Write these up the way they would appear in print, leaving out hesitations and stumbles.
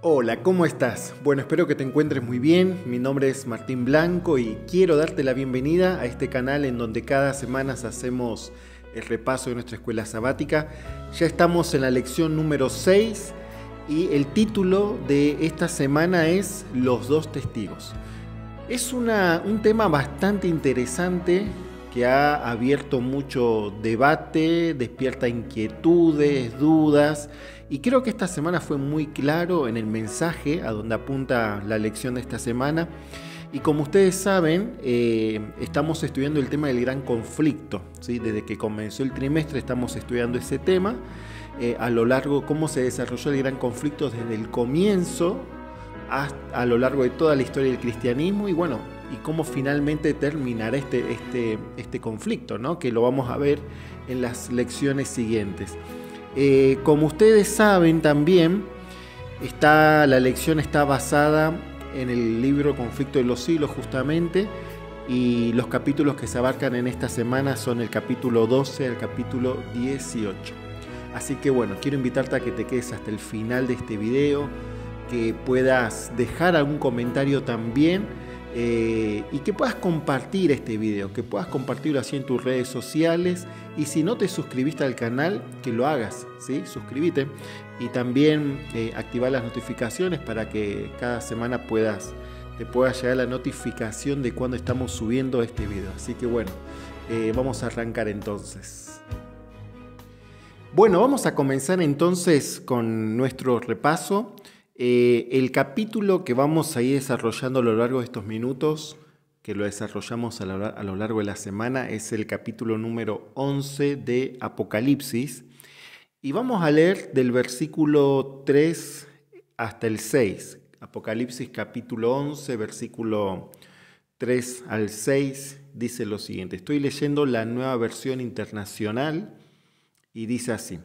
Hola, ¿cómo estás? Bueno, espero que te encuentres muy bien. Mi nombre es Martín Blanco y quiero darte la bienvenida a este canal en donde cada semana hacemos el repaso de nuestra escuela sabática. Ya estamos en la lección número 6 y el título de esta semana es Los dos testigos. Es un tema bastante interesante que ha abierto mucho debate, despierta inquietudes, dudas, y creo que esta semana fue muy claro en el mensaje a donde apunta la lección de esta semana. Y como ustedes saben, estamos estudiando el tema del gran conflicto, ¿sí? Desde que comenzó el trimestre estamos estudiando ese tema, a lo largo, cómo se desarrolló el gran conflicto desde el comienzo a lo largo de toda la historia del cristianismo y bueno, y cómo finalmente terminará este conflicto, ¿no? Que lo vamos a ver en las lecciones siguientes. Como ustedes saben también, la lección está basada en el libro Conflicto de los Siglos justamente, y los capítulos que se abarcan en esta semana son el capítulo 12 al capítulo 18. Así que bueno, quiero invitarte a que te quedes hasta el final de este video, que puedas dejar algún comentario también y que puedas compartir este video, que puedas compartirlo así en tus redes sociales, y si no te suscribiste al canal, que lo hagas, ¿sí? Suscríbete y también activar las notificaciones para que cada semana te pueda llegar la notificación de cuando estamos subiendo este video. Así que bueno, vamos a arrancar entonces. Bueno, vamos a comenzar entonces con nuestro repaso. El capítulo que vamos a ir desarrollando a lo largo de estos minutos, que lo desarrollamos a lo largo de la semana, es el capítulo número 11 de Apocalipsis. Y vamos a leer del versículo 3 hasta el 6. Apocalipsis capítulo 11, versículo 3 al 6, dice lo siguiente. Estoy leyendo la Nueva Versión Internacional y dice así.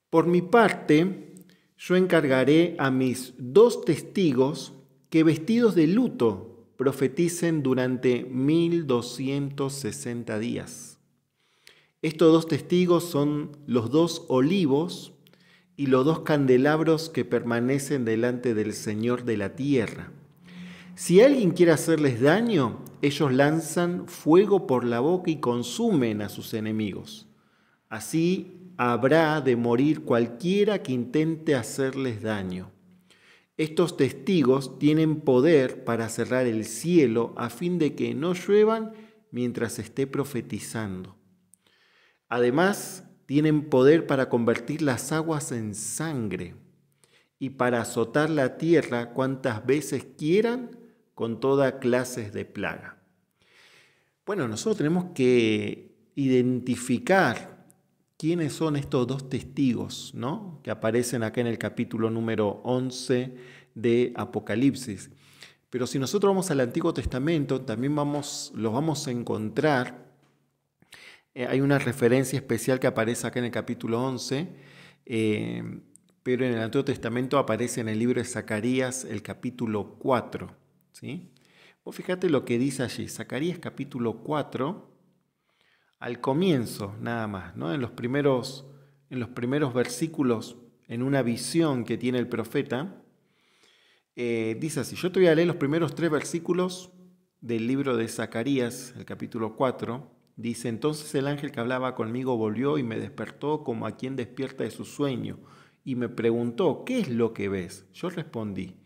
Por mi parte, yo encargaré a mis dos testigos que vestidos de luto profeticen durante 1260 días. Estos dos testigos son los dos olivos y los dos candelabros que permanecen delante del Señor de la tierra. Si alguien quiere hacerles daño, ellos lanzan fuego por la boca y consumen a sus enemigos. Así habrá de morir cualquiera que intente hacerles daño. Estos testigos tienen poder para cerrar el cielo a fin de que no lluevan mientras esté profetizando. Además, tienen poder para convertir las aguas en sangre y para azotar la tierra cuantas veces quieran con toda clase de plaga. Bueno, nosotros tenemos que identificar quiénes son estos dos testigos, ¿no? Que aparecen acá en el capítulo número 11 de Apocalipsis. Pero si nosotros vamos al Antiguo Testamento, también los vamos a encontrar. Hay una referencia especial que aparece acá en el capítulo 11, pero en el Antiguo Testamento aparece en el libro de Zacarías el capítulo 4. ¿Sí? Vos fíjate lo que dice allí, Zacarías capítulo 4, al comienzo nada más, ¿no? En los primeros versículos, en una visión que tiene el profeta, dice así. Yo te voy a leer los primeros 3 versículos del libro de Zacarías, el capítulo 4. Dice, entonces el ángel que hablaba conmigo volvió y me despertó como a quien despierta de su sueño, y me preguntó, ¿qué es lo que ves? Yo respondí,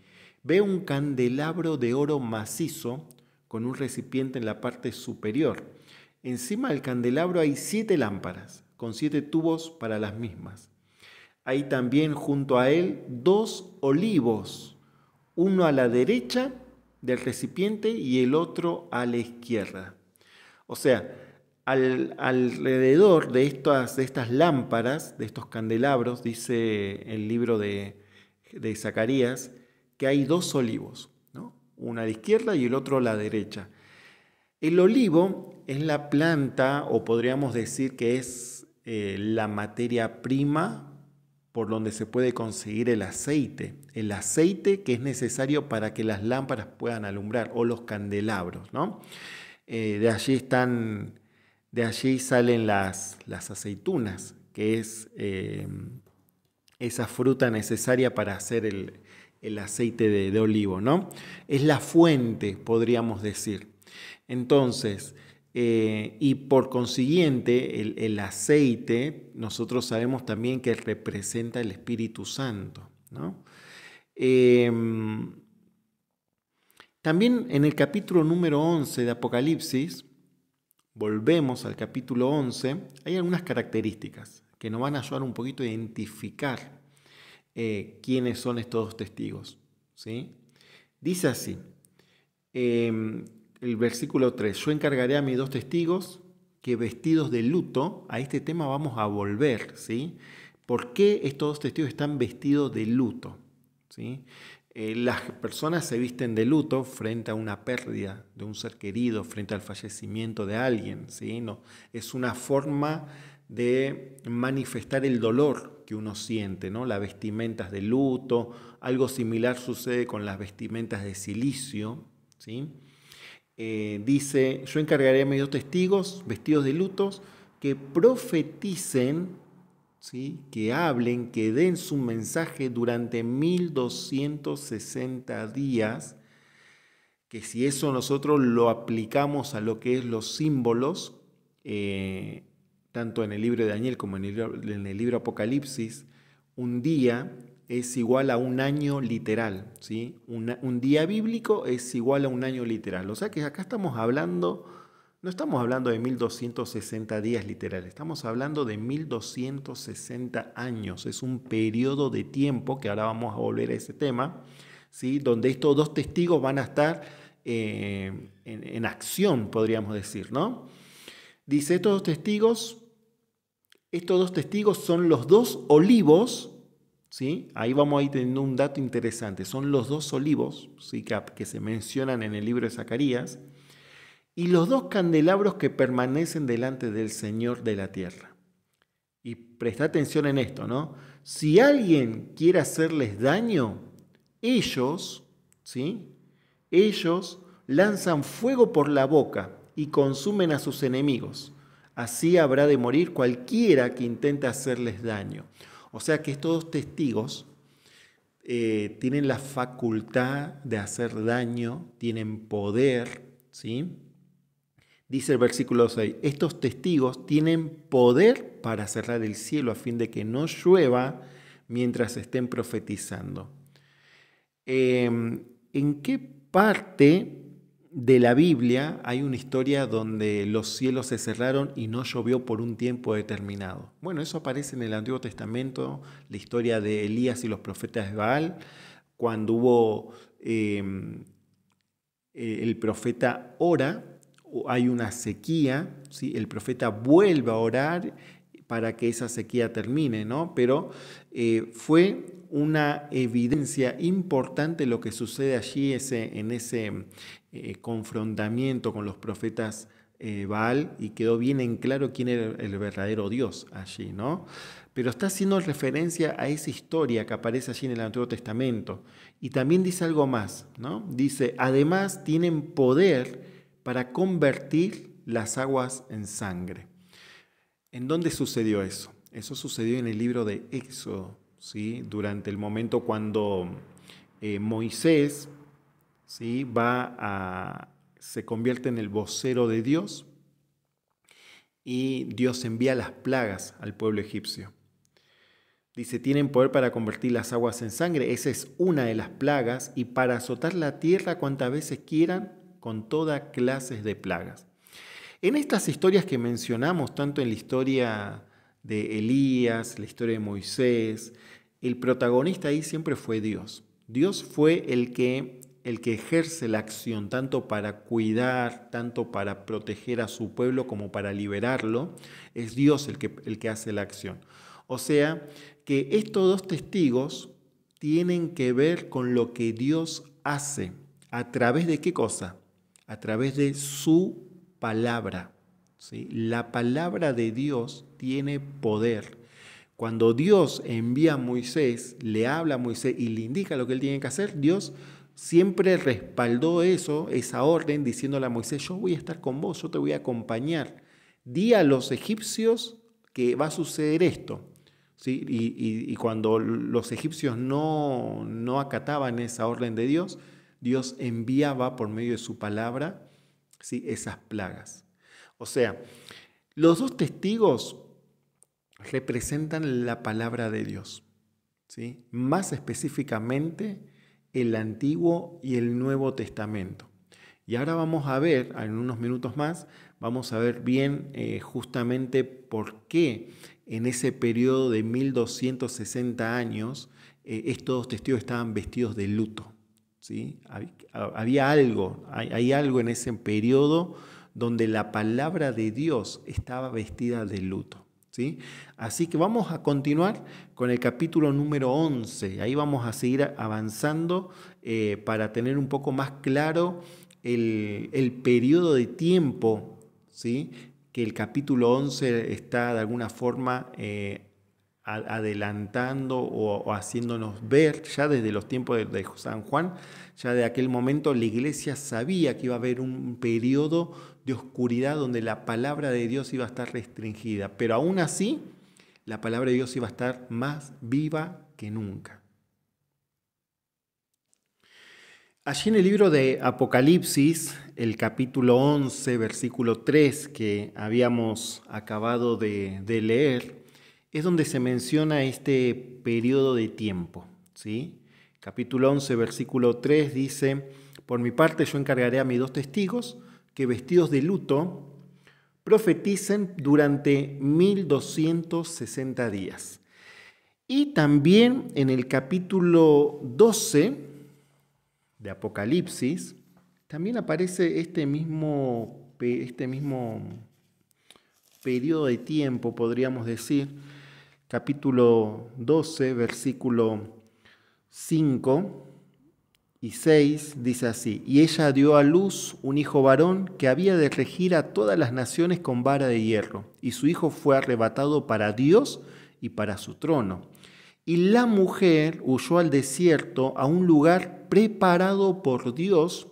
veo un candelabro de oro macizo con un recipiente en la parte superior. Encima del candelabro hay 7 lámparas, con 7 tubos para las mismas. Hay también junto a él 2 olivos, uno a la derecha del recipiente y el otro a la izquierda. O sea, alrededor de estas lámparas, de estos candelabros, dice el libro de Zacarías, que hay 2 olivos, ¿no? Uno a la izquierda y el otro a la derecha. El olivo es la planta, o podríamos decir que es la materia prima por donde se puede conseguir el aceite que es necesario para que las lámparas puedan alumbrar, o los candelabros, ¿no? De allí salen las aceitunas, que es esa fruta necesaria para hacer el aceite de olivo, ¿no? Es la fuente, podríamos decir. Entonces, y por consiguiente, el aceite, nosotros sabemos también que representa el Espíritu Santo, ¿no? También en el capítulo número 11 de Apocalipsis, volvemos al capítulo 11, hay algunas características que nos van a ayudar un poquito a identificar quiénes son estos dos testigos, ¿sí? Dice así, el versículo 3, yo encargaré a mis dos testigos que vestidos de luto, a este tema vamos a volver, ¿sí? ¿Por qué estos dos testigos están vestidos de luto? ¿Sí? Las personas se visten de luto frente a una pérdida de un ser querido, frente al fallecimiento de alguien, ¿sí? No, es una forma de manifestar el dolor que uno siente, ¿no? Las vestimentas de luto, algo similar sucede con las vestimentas de cilicio, ¿sí? Dice, yo encargaré a mis dos testigos vestidos de lutos que profeticen, ¿sí? Que hablen, que den su mensaje durante 1260 días, que si eso nosotros lo aplicamos a lo que es los símbolos, tanto en el libro de Daniel como en el libro Apocalipsis, un día es igual a un año literal, ¿sí? Un día bíblico es igual a un año literal. O sea que acá estamos hablando, no estamos hablando de 1260 días literales, estamos hablando de 1260 años. Es un periodo de tiempo, que ahora vamos a volver a ese tema, ¿sí? Donde estos dos testigos van a estar en acción, podríamos decir, ¿no? Dice, estos dos testigos son los dos olivos, ¿sí? Ahí vamos a ir teniendo un dato interesante. Son los dos olivos, ¿sí? que se mencionan en el libro de Zacarías, y los dos candelabros que permanecen delante del Señor de la tierra. Y presta atención en esto, ¿no? Si alguien quiere hacerles daño, ellos, ¿sí? Ellos lanzan fuego por la boca y consumen a sus enemigos. Así habrá de morir cualquiera que intente hacerles daño. O sea que estos dos testigos tienen la facultad de hacer daño, tienen poder, ¿sí? Dice el versículo 6, estos testigos tienen poder para cerrar el cielo a fin de que no llueva mientras estén profetizando. ¿En qué parte de la Biblia hay una historia donde los cielos se cerraron y no llovió por un tiempo determinado? Bueno, eso aparece en el Antiguo Testamento, la historia de Elías y los profetas de Baal, cuando hubo el profeta ora, hay una sequía, ¿sí? El profeta vuelve a orar para que esa sequía termine, ¿no? Pero fue una evidencia importante lo que sucede allí en ese confrontamiento con los profetas Baal, y quedó bien en claro quién era el verdadero Dios allí, ¿no? Pero está haciendo referencia a esa historia que aparece allí en el Antiguo Testamento. Y también dice algo más, ¿no? Dice, además tienen poder para convertir las aguas en sangre. ¿En dónde sucedió eso? Eso sucedió en el libro de Éxodo, ¿sí? Durante el momento cuando Moisés, ¿sí? se convierte en el vocero de Dios y Dios envía las plagas al pueblo egipcio. Dice, tienen poder para convertir las aguas en sangre, esa es una de las plagas, y para azotar la tierra cuantas veces quieran, con toda clase de plagas. En estas historias que mencionamos, tanto en la historia de Elías, la historia de Moisés, el protagonista ahí siempre fue Dios. Dios fue el que ejerce la acción, tanto para cuidar, tanto para proteger a su pueblo como para liberarlo. Es Dios el que hace la acción. O sea, que estos dos testigos tienen que ver con lo que Dios hace. ¿A través de qué cosa? A través de su palabra, ¿sí? La palabra de Dios tiene poder. Cuando Dios envía a Moisés, le habla a Moisés y le indica lo que él tiene que hacer, Dios siempre respaldó esa orden, diciéndole a Moisés, yo voy a estar con vos, yo te voy a acompañar. Di a los egipcios que va a suceder esto. ¿sí? Y cuando los egipcios no acataban esa orden de Dios, Dios enviaba por medio de su palabra, ¿sí?, esas plagas. O sea, los dos testigos representan la palabra de Dios, ¿sí? Más específicamente el Antiguo y el Nuevo Testamento. Y ahora vamos a ver, en unos minutos más, vamos a ver bien justamente por qué en ese periodo de 1260 años estos testigos estaban vestidos de luto, ¿sí? Había algo, hay algo en ese periodo donde la palabra de Dios estaba vestida de luto, ¿sí? Así que vamos a continuar con el capítulo número 11. Ahí vamos a seguir avanzando para tener un poco más claro el periodo de tiempo, ¿sí?, que el capítulo 11 está de alguna forma adelantando o haciéndonos ver ya desde los tiempos de San Juan. Ya de aquel momento la iglesia sabía que iba a haber un periodo de oscuridad donde la palabra de Dios iba a estar restringida, pero aún así la palabra de Dios iba a estar más viva que nunca. Allí en el libro de Apocalipsis, el capítulo 11, versículo 3, que habíamos acabado de leer, es donde se menciona este periodo de tiempo, ¿sí? Capítulo 11, versículo 3 dice: por mi parte yo encargaré a mis dos testigos que vestidos de luto profeticen durante 1260 días. Y también en el capítulo 12 de Apocalipsis, también aparece este mismo periodo de tiempo, podríamos decir. Capítulo 12, versículo 5 y 6, dice así: y ella dio a luz un hijo varón que había de regir a todas las naciones con vara de hierro, y su hijo fue arrebatado para Dios y para su trono. Y la mujer huyó al desierto, a un lugar preparado por Dios,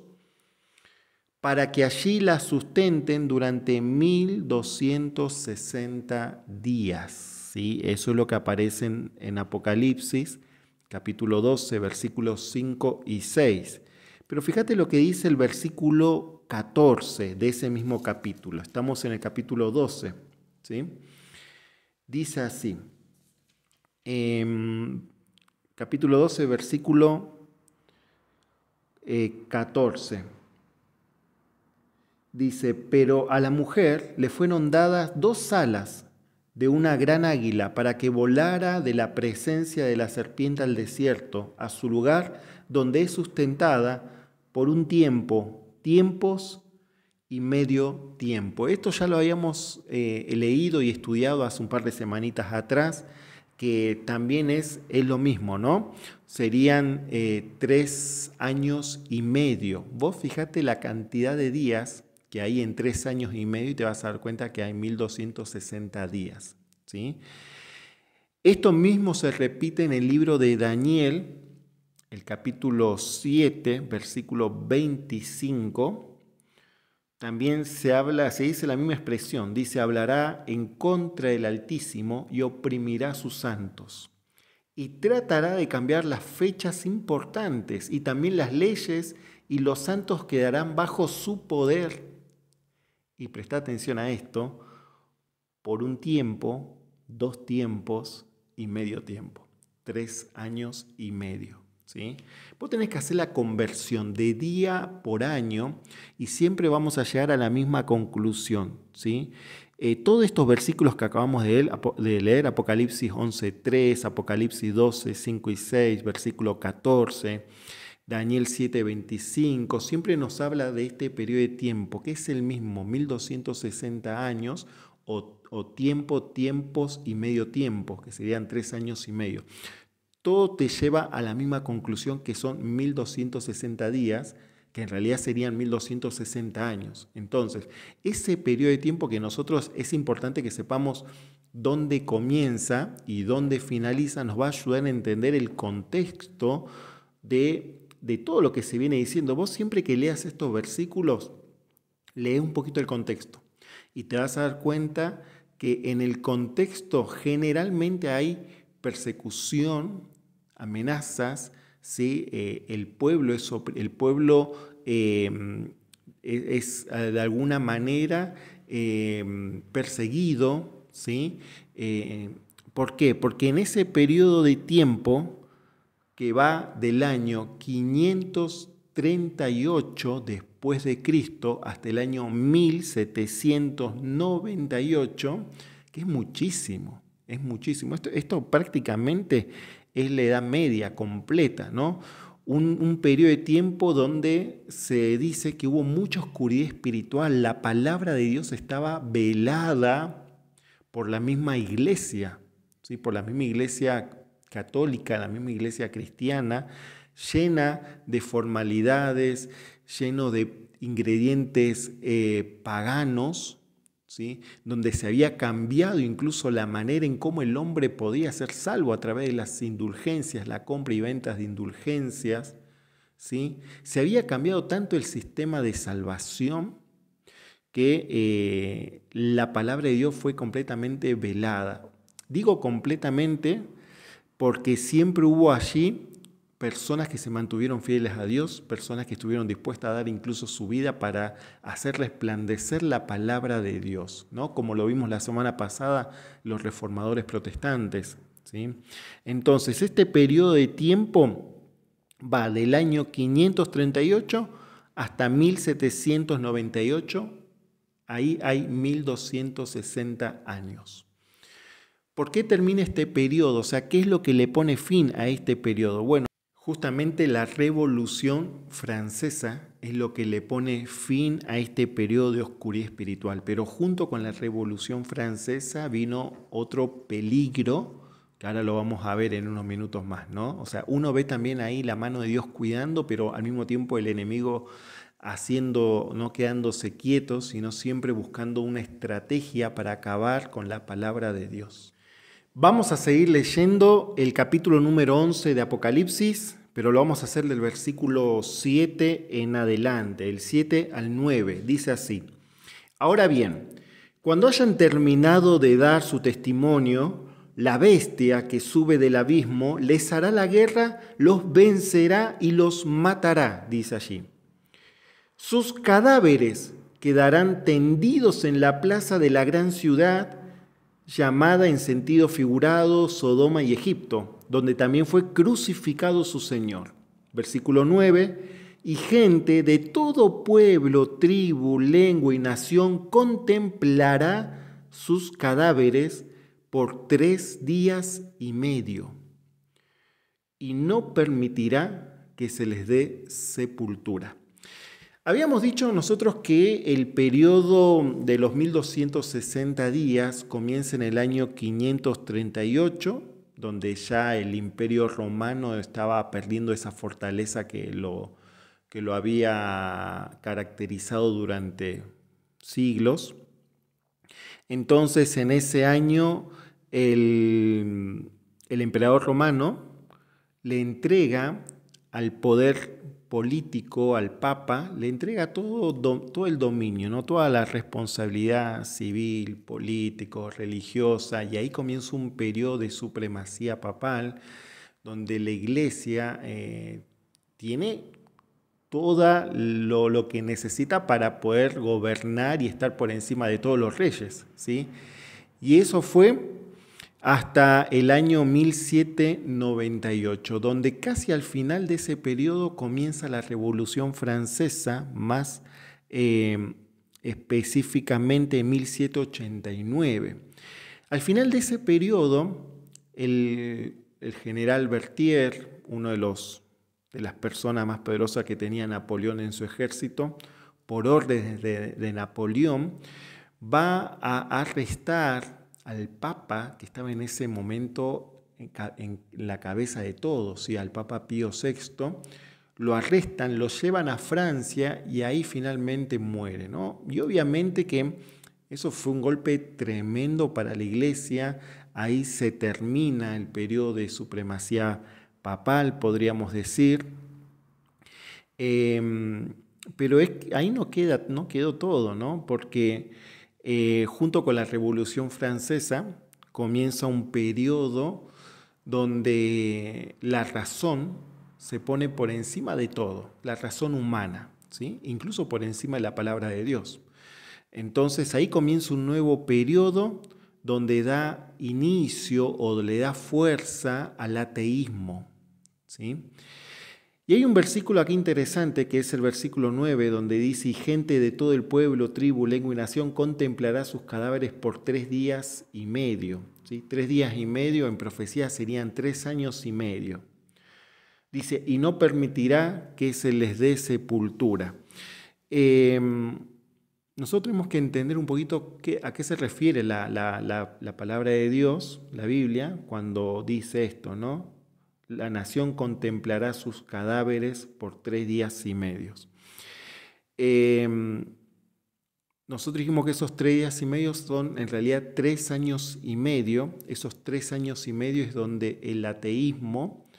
para que allí la sustenten durante 1260 días. ¿Sí? Eso es lo que aparece en Apocalipsis, capítulo 12, versículos 5 y 6. Pero fíjate lo que dice el versículo 14 de ese mismo capítulo. Estamos en el capítulo 12. ¿Sí? Dice así. Capítulo 12, versículo 14. Dice: pero a la mujer le fueron dadas dos alas de una gran águila para que volara de la presencia de la serpiente al desierto, a su lugar donde es sustentada por un tiempo, tiempos y medio tiempo. Esto ya lo habíamos leído y estudiado hace un par de semanitas atrás, que también es lo mismo, ¿no? Serían 3 años y medio. Vos fijate la cantidad de días que hay en 3 años y medio y te vas a dar cuenta que hay 1260 días, ¿sí? Esto mismo se repite en el libro de Daniel, el capítulo 7, versículo 25. También se dice la misma expresión, dice: hablará en contra del Altísimo y oprimirá a sus santos. Y tratará de cambiar las fechas importantes y también las leyes, y los santos quedarán bajo su poder. Y presta atención a esto: por un tiempo, 2 tiempos y medio tiempo, 3 años y medio. ¿Sí? Vos tenés que hacer la conversión de día por año y siempre vamos a llegar a la misma conclusión, ¿sí? Todos estos versículos que acabamos de leer, Apocalipsis 11:3, Apocalipsis 12, 5 y 6, versículo 14, Daniel 7:25, siempre nos habla de este periodo de tiempo, que es el mismo, 1260 años o tiempos y medio tiempo, que serían 3 años y medio. Todo te lleva a la misma conclusión, que son 1260 días, que en realidad serían 1260 años. Entonces, ese periodo de tiempo que nosotros es importante que sepamos dónde comienza y dónde finaliza, nos va a ayudar a entender el contexto de todo lo que se viene diciendo. Vos siempre que leas estos versículos, lee un poquito el contexto y te vas a dar cuenta que en el contexto generalmente hay persecución, amenazas, ¿sí? El pueblo es de alguna manera perseguido, ¿sí? ¿Por qué? Porque en ese periodo de tiempo que va del año 538 después de Cristo hasta el año 1798, que es muchísimo, es muchísimo. Esto prácticamente es la Edad Media completa, ¿no? Un periodo de tiempo donde se dice que hubo mucha oscuridad espiritual, la palabra de Dios estaba velada por la misma iglesia, ¿sí? Por la misma iglesia católica, la misma iglesia cristiana, llena de formalidades, lleno de ingredientes paganos, ¿sí? Donde se había cambiado incluso la manera en cómo el hombre podía ser salvo a través de las indulgencias, la compra y ventas de indulgencias, ¿sí? Se había cambiado tanto el sistema de salvación que la palabra de Dios fue completamente velada. Digo completamente porque siempre hubo allí personas que se mantuvieron fieles a Dios, personas que estuvieron dispuestas a dar incluso su vida para hacer resplandecer la palabra de Dios, ¿no? Como lo vimos la semana pasada, los reformadores protestantes, ¿sí? Entonces, este periodo de tiempo va del año 538 hasta 1798, ahí hay 1260 años. ¿Por qué termina este periodo? O sea, ¿qué es lo que le pone fin a este periodo? Bueno, justamente la Revolución Francesa es lo que le pone fin a este periodo de oscuridad espiritual. Pero junto con la Revolución Francesa vino otro peligro, que ahora lo vamos a ver en unos minutos más, ¿no? O sea, uno ve también ahí la mano de Dios cuidando, pero al mismo tiempo el enemigo haciendo, no quedándose quieto, sino siempre buscando una estrategia para acabar con la palabra de Dios. Vamos a seguir leyendo el capítulo número 11 de Apocalipsis, pero lo vamos a hacer del versículo 7 en adelante, el 7 al 9. Dice así: Ahora bien, cuando hayan terminado de dar su testimonio, la bestia que sube del abismo les hará la guerra, los vencerá y los matará, dice allí. Sus cadáveres quedarán tendidos en la plaza de la gran ciudad, llamada en sentido figurado Sodoma y Egipto, donde también fue crucificado su Señor. Versículo 9, y gente de todo pueblo, tribu, lengua y nación contemplará sus cadáveres por 3 días y medio, y no permitirá que se les dé sepultura. Habíamos dicho nosotros que el periodo de los 1260 días comienza en el año 538, donde ya el Imperio Romano estaba perdiendo esa fortaleza que lo había caracterizado durante siglos. Entonces, en ese año, el emperador romano le entrega al poder político, al Papa, le entrega todo el dominio, ¿no? Toda la responsabilidad civil, político, religiosa, y ahí comienza un periodo de supremacía papal, donde la Iglesia tiene todo lo que necesita para poder gobernar y estar por encima de todos los reyes, ¿sí? Y eso fue hasta el año 1798, donde casi al final de ese periodo comienza la Revolución Francesa, más específicamente en 1789. Al final de ese periodo, el general Berthier, uno de las personas más poderosas que tenía Napoleón en su ejército, por órdenes de Napoleón, va a arrestar al Papa, que estaba en ese momento en la cabeza de todos, ¿sí? Al Papa Pío VI, lo arrestan, lo llevan a Francia y ahí finalmente muere, ¿no? Y obviamente que eso fue un golpe tremendo para la Iglesia, ahí se termina el periodo de supremacía papal, podríamos decir. Pero ahí no quedó todo, ¿no? Porque Junto con la Revolución Francesa comienza un periodo donde la razón se pone por encima de todo, la razón humana, ¿sí? Incluso por encima de la palabra de Dios. Entonces ahí comienza un nuevo periodo donde da inicio o le da fuerza al ateísmo, ¿sí? Y hay un versículo aquí interesante que es el versículo 9, donde dice: y gente de todo el pueblo, tribu, lengua y nación contemplará sus cadáveres por 3 días y medio. ¿Sí? 3 días y medio en profecía serían 3 años y medio. Dice: y no permitirá que se les dé sepultura. Nosotros tenemos que entender un poquito a qué se refiere la palabra de Dios, la Biblia, cuando dice esto, ¿no? La nación contemplará sus cadáveres por 3 días y medios. Nosotros dijimos que esos 3 días y medio son en realidad 3 años y medio. Esos 3 años y medio es donde el ateísmo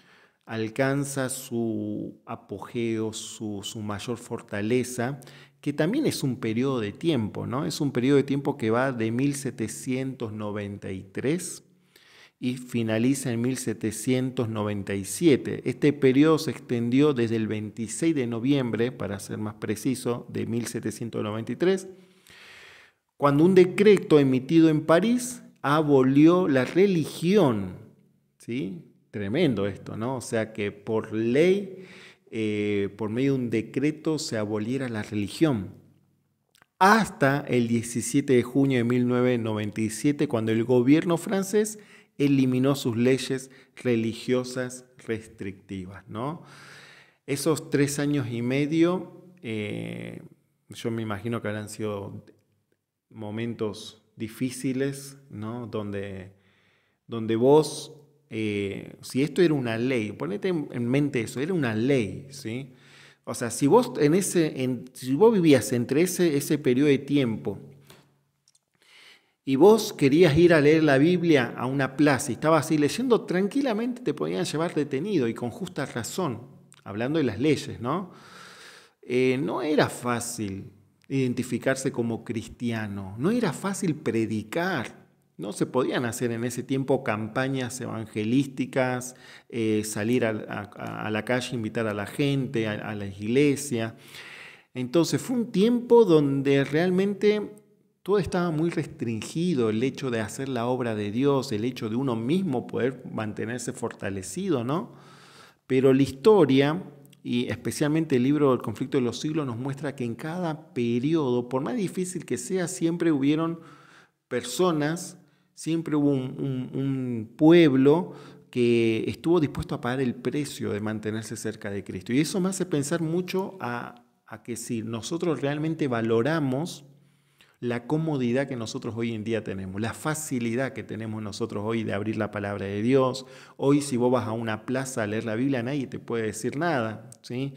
alcanza su apogeo, su mayor fortaleza, que también es un periodo de tiempo, ¿no? Es un periodo de tiempo que va de 1793 y finaliza en 1797. Este periodo se extendió desde el 26 de noviembre, para ser más preciso, de 1793, cuando un decreto emitido en París abolió la religión, ¿sí? Tremendo esto, ¿no? O sea que por ley, por medio de un decreto, se aboliera la religión. Hasta el 17 de junio de 1997, cuando el gobierno francés eliminó sus leyes religiosas restrictivas, ¿no? Esos 3 años y medio, yo me imagino que habrán sido momentos difíciles, ¿no? Donde vos, si esto era una ley, ponete en mente eso, era una ley, ¿sí? O sea, si vos, si vos vivías entre ese periodo de tiempo y vos querías ir a leer la Biblia a una plaza y estabas así leyendo, tranquilamente te podían llevar detenido y con justa razón, hablando de las leyes, ¿no? No era fácil identificarse como cristiano, no era fácil predicar, no se podían hacer en ese tiempo campañas evangelísticas, salir a la calle, invitar a la gente, a la iglesia. Entonces fue un tiempo donde realmente todo estaba muy restringido, el hecho de hacer la obra de Dios, el hecho de uno mismo poder mantenerse fortalecido, ¿no? Pero la historia, y especialmente el libro del conflicto de los siglos, nos muestra que en cada periodo, por más difícil que sea, siempre hubieron personas, siempre hubo un pueblo que estuvo dispuesto a pagar el precio de mantenerse cerca de Cristo. Y eso me hace pensar mucho a que si nosotros realmente valoramos la comodidad que nosotros hoy en día tenemos, la facilidad que tenemos nosotros hoy de abrir la palabra de Dios. Hoy si vos vas a una plaza a leer la Biblia, nadie te puede decir nada, ¿sí?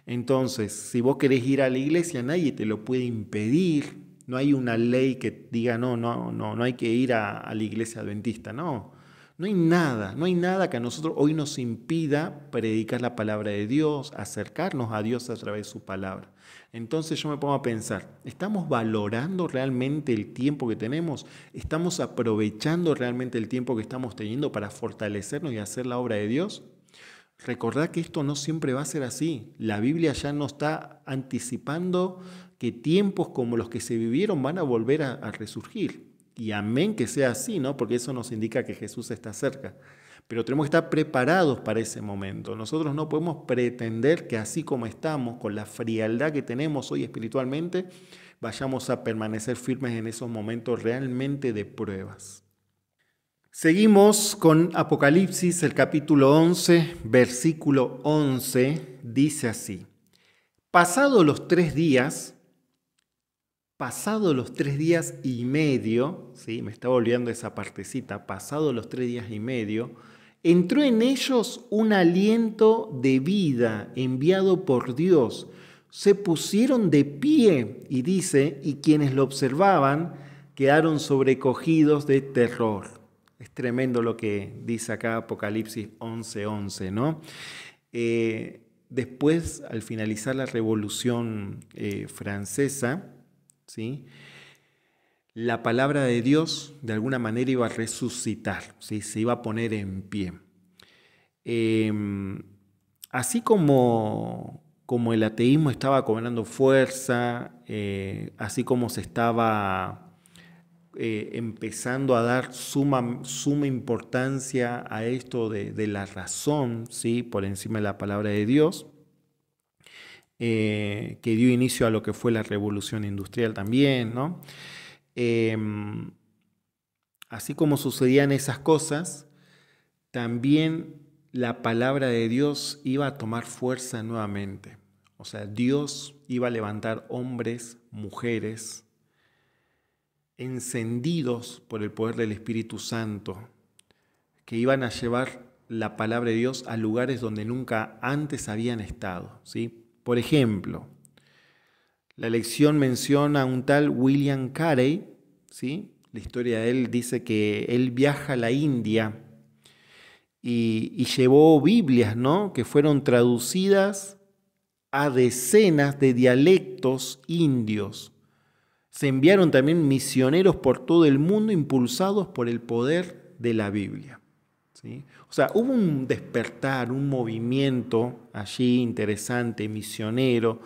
Entonces, si vos querés ir a la iglesia, nadie te lo puede impedir. No hay una ley que diga no hay que ir a la iglesia adventista, no. No hay nada que a nosotros hoy nos impida predicar la palabra de Dios, acercarnos a Dios a través de su palabra. Entonces yo me pongo a pensar, ¿estamos valorando realmente el tiempo que tenemos? ¿Estamos aprovechando realmente el tiempo que estamos teniendo para fortalecernos y hacer la obra de Dios? Recordad que esto no siempre va a ser así. La Biblia ya nos está anticipando que tiempos como los que se vivieron van a volver a resurgir. Y amén que sea así, ¿no? Porque eso nos indica que Jesús está cerca. Pero tenemos que estar preparados para ese momento. Nosotros no podemos pretender que así como estamos, con la frialdad que tenemos hoy espiritualmente, vayamos a permanecer firmes en esos momentos realmente de pruebas. Seguimos con Apocalipsis, el capítulo 11, versículo 11, dice así: Pasados los 3 días y medio, ¿sí? Me estaba olvidando esa partecita, pasados los 3 días y medio, entró en ellos un aliento de vida enviado por Dios. Se pusieron de pie, y dice, y quienes lo observaban quedaron sobrecogidos de terror. Es tremendo lo que dice acá Apocalipsis 11:11, ¿no? Después, al finalizar la Revolución Francesa, ¿sí? la palabra de Dios de alguna manera iba a resucitar, ¿sí? Se iba a poner en pie. Así como el ateísmo estaba cobrando fuerza, así como se estaba empezando a dar suma importancia a esto de la razón, ¿sí? Por encima de la palabra de Dios, que dio inicio a lo que fue la revolución industrial también, ¿no? Eh, Así como sucedían esas cosas, también la palabra de Dios iba a tomar fuerza nuevamente. O sea, Dios iba a levantar hombres, mujeres, encendidos por el poder del Espíritu Santo, que iban a llevar la palabra de Dios a lugares donde nunca antes habían estado, ¿sí? Por ejemplo, la lección menciona a un tal William Carey, ¿sí? La historia de él dice que él viaja a la India y llevó Biblias, ¿no? Que fueron traducidas a decenas de dialectos indios. Se enviaron también misioneros por todo el mundo impulsados por el poder de la Biblia, ¿sí? O sea, hubo un despertar, un movimiento allí interesante, misionero,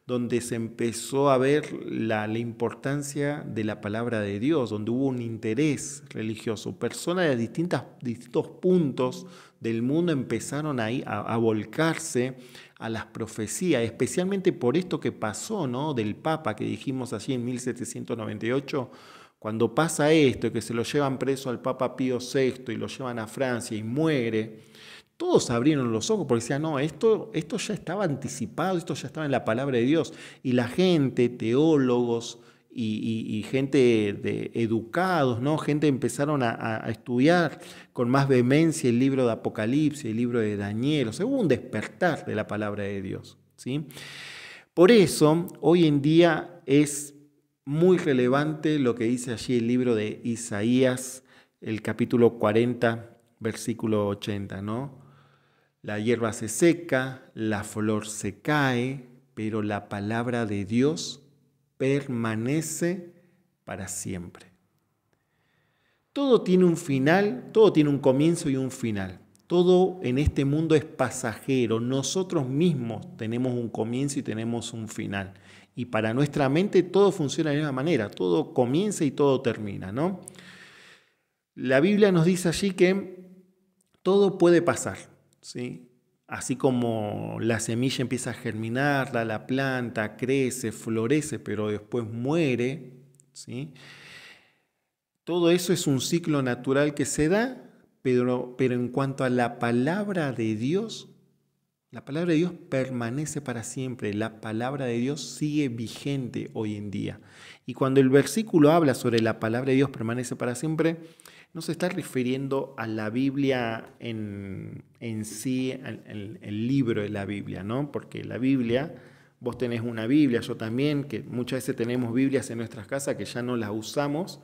donde se empezó a ver la importancia de la palabra de Dios, donde hubo un interés religioso. Personas de distintos puntos del mundo empezaron a volcarse a las profecías, especialmente por esto que pasó, ¿no? Del Papa que dijimos allí en 1798, cuando pasa esto, que se lo llevan preso al Papa Pío VI y lo llevan a Francia y muere. Todos abrieron los ojos porque decían, no, esto ya estaba anticipado, esto ya estaba en la palabra de Dios. Y la gente, teólogos y gente de educados, ¿no? Gente empezaron a estudiar con más vehemencia el libro de Apocalipsis, el libro de Daniel. O sea, hubo un despertar de la palabra de Dios, ¿sí? Por eso, hoy en día es muy relevante lo que dice allí el libro de Isaías, el capítulo 40, versículo 80, ¿no? La hierba se seca, la flor se cae, pero la palabra de Dios permanece para siempre. Todo tiene un final, todo tiene un comienzo y un final. Todo en este mundo es pasajero. Nosotros mismos tenemos un comienzo y tenemos un final. Y para nuestra mente todo funciona de la misma manera. Todo comienza y todo termina, ¿no? La Biblia nos dice allí que todo puede pasar, ¿sí? Así como la semilla empieza a germinar, la planta crece, florece, pero después muere, ¿sí? Todo eso es un ciclo natural que se da, pero en cuanto a la palabra de Dios permanece para siempre, la palabra de Dios sigue vigente hoy en día. Y cuando el versículo habla sobre la palabra de Dios permanece para siempre, no se está refiriendo a la Biblia en sí, el libro de la Biblia, ¿no? Porque la Biblia, vos tenés una Biblia, yo también, que muchas veces tenemos Biblias en nuestras casas que ya no las usamos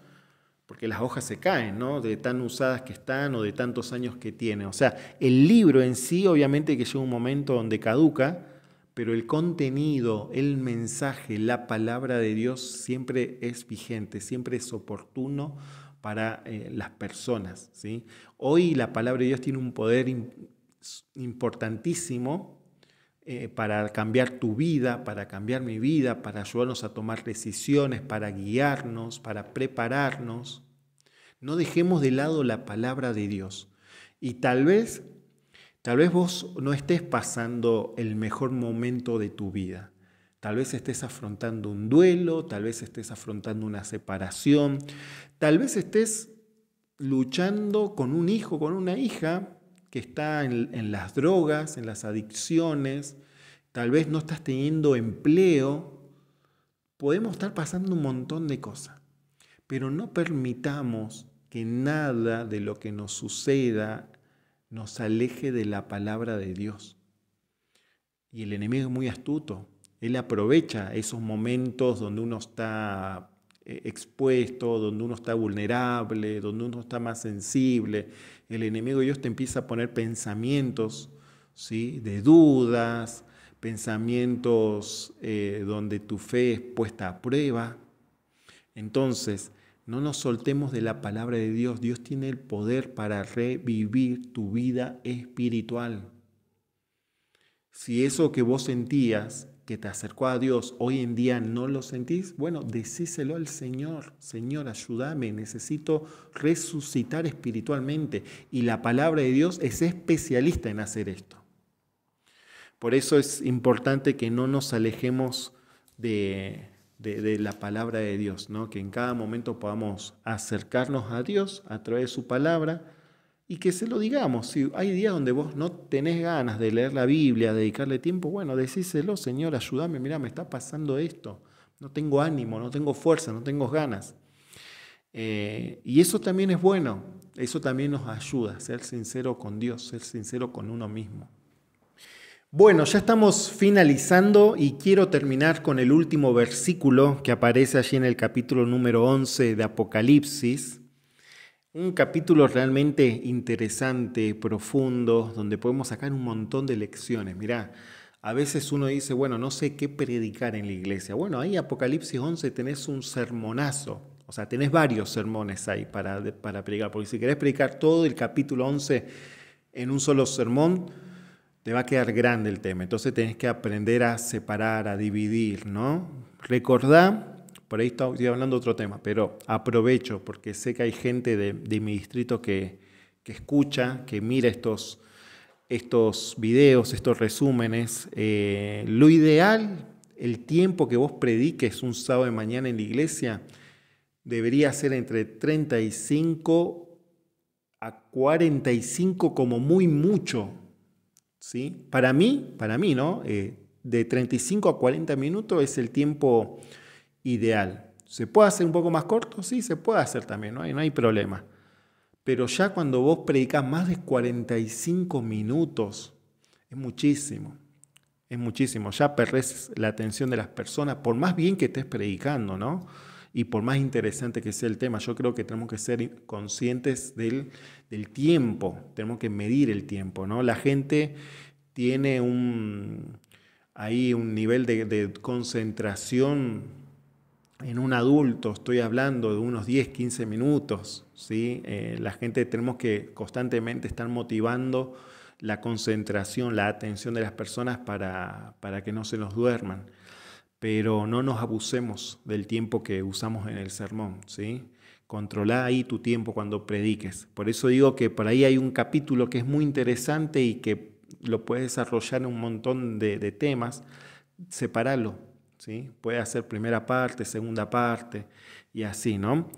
porque las hojas se caen, ¿no? De tan usadas que están o de tantos años que tiene. O sea, el libro en sí obviamente que llega un momento donde caduca, pero el contenido, el mensaje, la palabra de Dios siempre es vigente, siempre es oportuno para las personas, ¿sí? Hoy la palabra de Dios tiene un poder importantísimo para cambiar tu vida, para cambiar mi vida, para ayudarnos a tomar decisiones, para guiarnos, para prepararnos. No dejemos de lado la palabra de Dios. Y tal vez vos no estés pasando el mejor momento de tu vida. Tal vez estés afrontando un duelo, tal vez estés afrontando una separación, tal vez estés luchando con un hijo, con una hija que está en las drogas, en las adicciones, tal vez no estás teniendo empleo. Podemos estar pasando un montón de cosas, pero no permitamos que nada de lo que nos suceda nos aleje de la palabra de Dios. Y el enemigo es muy astuto. Él aprovecha esos momentos donde uno está expuesto, donde uno está vulnerable, donde uno está más sensible. El enemigo de Dios te empieza a poner pensamientos, ¿sí? De dudas, pensamientos donde tu fe es puesta a prueba. Entonces, No nos soltemos de la palabra de Dios. Dios tiene el poder para revivir tu vida espiritual. Si eso que vos sentías, que te acercó a Dios, hoy en día no lo sentís, bueno, decíselo al Señor. Señor, ayúdame, necesito resucitar espiritualmente. Y la palabra de Dios es especialista en hacer esto. Por eso es importante que no nos alejemos de la palabra de Dios, ¿no? Que en cada momento podamos acercarnos a Dios a través de su palabra y que se lo digamos. Si hay días donde vos no tenés ganas de leer la Biblia, dedicarle tiempo, bueno, decíselo, Señor, ayúdame, mira, me está pasando esto. No tengo ánimo, no tengo fuerza, no tengo ganas. Y eso también es bueno, eso también nos ayuda, ser sincero con Dios, ser sincero con uno mismo. Bueno, ya estamos finalizando y quiero terminar con el último versículo que aparece allí en el capítulo número 11 de Apocalipsis. Un capítulo realmente interesante, profundo, donde podemos sacar un montón de lecciones. Mirá, a veces uno dice, bueno, no sé qué predicar en la iglesia. Bueno, ahí Apocalipsis 11 tenés un sermonazo. O sea, tenés varios sermones ahí para predicar. Porque si querés predicar todo el capítulo 11 en un solo sermón, te va a quedar grande el tema. Entonces tenés que aprender a separar, a dividir, ¿no? Recordá, por ahí estoy hablando de otro tema, pero aprovecho porque sé que hay gente de mi distrito que escucha, que mira estos videos, estos resúmenes. Lo ideal, el tiempo que vos prediques un sábado de mañana en la iglesia, debería ser entre 35 a 45 como muy mucho. ¿Sí? Para mí, ¿no? De 35 a 40 minutos es el tiempo ideal. ¿Se puede hacer un poco más corto? Sí, se puede hacer también, no hay problema. Pero ya cuando vos predicás más de 45 minutos, es muchísimo. Ya perdés la atención de las personas, por más bien que estés predicando, ¿no? Y por más interesante que sea el tema, yo creo que tenemos que ser conscientes del tiempo, tenemos que medir el tiempo, ¿no? La gente tiene un nivel de concentración en un adulto, estoy hablando de unos 10, 15 minutos, ¿sí? La gente tenemos que constantemente estar motivando la concentración, la atención de las personas para que no se nos duerman. Pero no nos abusemos del tiempo que usamos en el sermón, ¿sí? Controlá ahí tu tiempo cuando prediques. Por eso digo que por ahí hay un capítulo que es muy interesante y que lo puedes desarrollar en un montón de temas. Separalo, ¿sí? Puedes hacer primera parte, segunda parte y así, ¿no?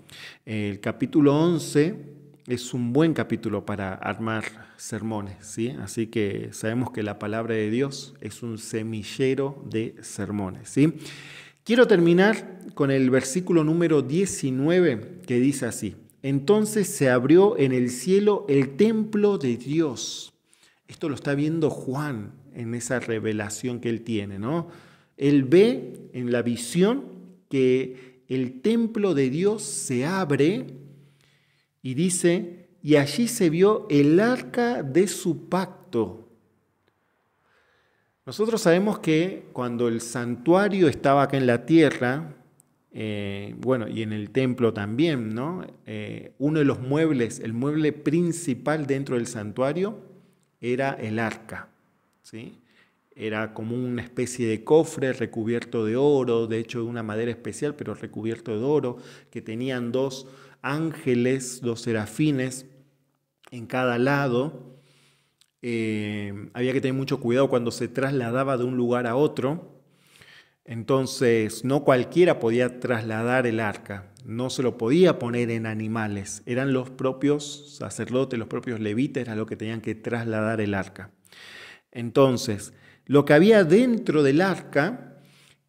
El capítulo 11 es un buen capítulo para armar sermones, ¿sí? Así que sabemos que la palabra de Dios es un semillero de sermones, ¿sí? Quiero terminar con el versículo número 19 que dice así: entonces se abrió en el cielo el templo de Dios. Esto lo está viendo Juan en esa revelación que él tiene, ¿no? Él ve en la visión que el templo de Dios se abre. Y dice, y allí se vio el arca de su pacto. Nosotros sabemos que cuando el santuario estaba acá en la tierra, y en el templo también, ¿no? Uno de los muebles, el mueble principal dentro del santuario, era el arca, ¿sí? Era como una especie de cofre recubierto de oro, de hecho de una madera especial, pero recubierto de oro, que tenían dos ángeles, dos serafines en cada lado. Había que tener mucho cuidado cuando se trasladaba de un lugar a otro. Entonces, no cualquiera podía trasladar el arca, no se lo podía poner en animales. Eran los propios sacerdotes, los propios levitas, eran los que tenían que trasladar el arca. Entonces, lo que había dentro del arca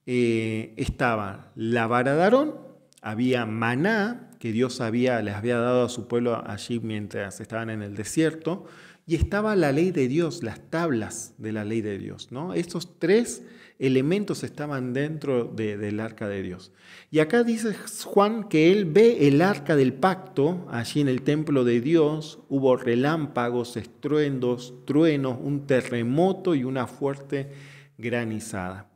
estaba la vara de Aarón, había maná que Dios les había dado a su pueblo allí mientras estaban en el desierto, y estaba la ley de Dios, las tablas de la ley de Dios, ¿no? Estos tres elementos estaban dentro del arca de Dios. Y acá dice Juan que él ve el arca del pacto allí en el templo de Dios. Hubo relámpagos, estruendos, truenos, un terremoto y una fuerte granizada.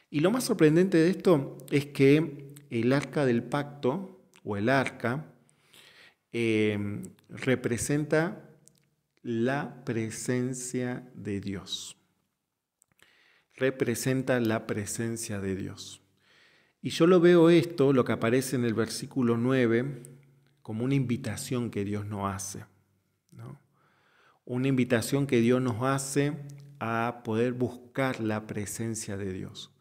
Y lo más sorprendente de esto es que el arca del pacto, o el arca representa la presencia de Dios. Representa la presencia de Dios. Y yo lo veo esto, lo que aparece en el versículo 9, como una invitación que Dios nos hace, ¿no? Una invitación que Dios nos hace a poder buscar la presencia de Dios,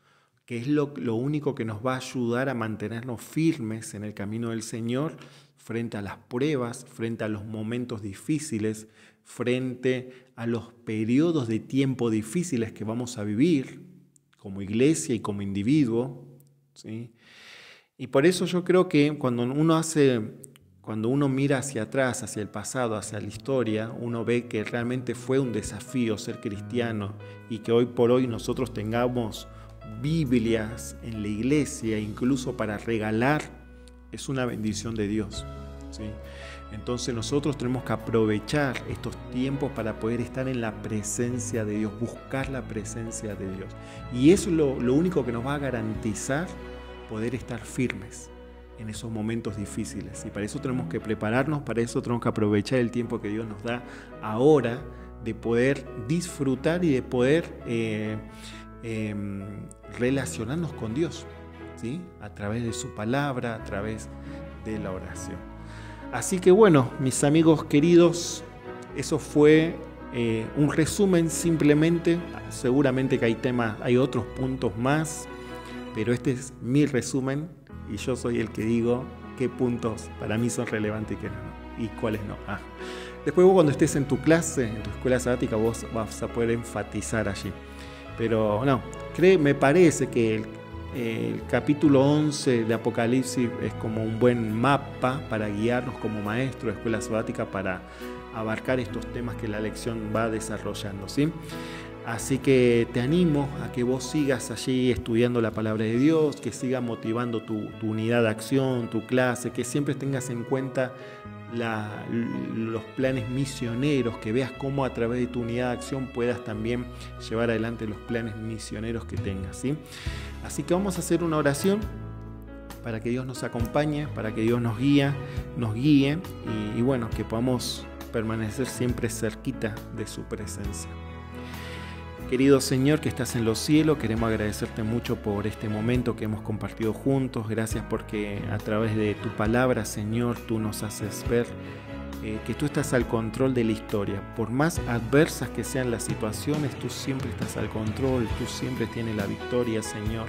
que es lo único que nos va a ayudar a mantenernos firmes en el camino del Señor frente a las pruebas, frente a los momentos difíciles, frente a los periodos de tiempo difíciles que vamos a vivir como iglesia y como individuo, ¿sí? Y por eso yo creo que cuando uno mira hacia atrás, hacia el pasado, hacia la historia, uno ve que realmente fue un desafío ser cristiano y que hoy por hoy nosotros tengamos Biblias en la iglesia, incluso para regalar, es una bendición de Dios, ¿sí? Entonces nosotros tenemos que aprovechar estos tiempos para poder estar en la presencia de Dios, buscar la presencia de Dios. Y eso es lo único que nos va a garantizar poder estar firmes en esos momentos difíciles. Y para eso tenemos que prepararnos, para eso tenemos que aprovechar el tiempo que Dios nos da ahora, de poder disfrutar y de poder relacionarnos con Dios, ¿sí? A través de su palabra, a través de la oración. Así que bueno, mis amigos queridos, eso fue un resumen simplemente. Seguramente que hay otros puntos más, pero este es mi resumen y yo soy el que digo qué puntos para mí son relevantes y cuáles no. Después vos cuando estés en tu clase, en tu escuela sabática, vos vas a poder enfatizar allí. Pero no, me parece que el capítulo 11 de Apocalipsis es como un buen mapa para guiarnos como maestros de escuela sabática para abarcar estos temas que la lección va desarrollando, ¿sí? Así que te animo a que vos sigas allí estudiando la palabra de Dios, que sigas motivando tu unidad de acción, tu clase, que siempre tengas en cuenta los planes misioneros, que veas cómo a través de tu unidad de acción puedas también llevar adelante los planes misioneros que tengas, ¿sí? Así que vamos a hacer una oración para que Dios nos acompañe, para que Dios nos guíe y bueno, que podamos permanecer siempre cerquita de su presencia. Querido Señor que estás en los cielos, queremos agradecerte mucho por este momento que hemos compartido juntos. Gracias porque a través de tu palabra, Señor, tú nos haces ver que tú estás al control de la historia. Por más adversas que sean las situaciones, tú siempre estás al control, tú siempre tienes la victoria, Señor.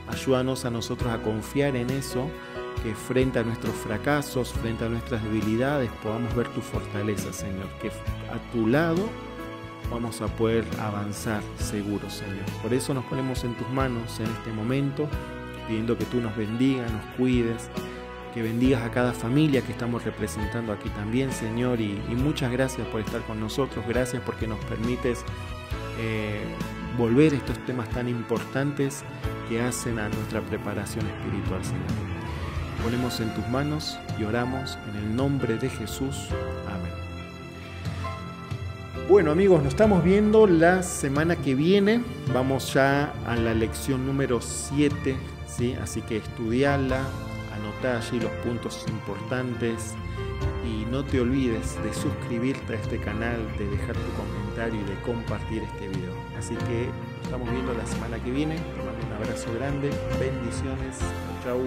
Ayúdanos a nosotros a confiar en eso, que frente a nuestros fracasos, frente a nuestras debilidades, podamos ver tu fortaleza, Señor. Que a tu lado vamos a poder avanzar seguros, Señor. Por eso nos ponemos en tus manos en este momento, pidiendo que tú nos bendigas, nos cuides, que bendigas a cada familia que estamos representando aquí también, Señor, y muchas gracias por estar con nosotros, gracias porque nos permites volver a estos temas tan importantes que hacen a nuestra preparación espiritual, Señor. Ponemos en tus manos y oramos en el nombre de Jesús. Amén. Bueno amigos, nos estamos viendo la semana que viene, vamos ya a la lección número 7, ¿sí? Así que estudiarla, anotá allí los puntos importantes y no te olvides de suscribirte a este canal, de dejar tu comentario y de compartir este video. Así que nos estamos viendo la semana que viene, te mando un abrazo grande, bendiciones, chau.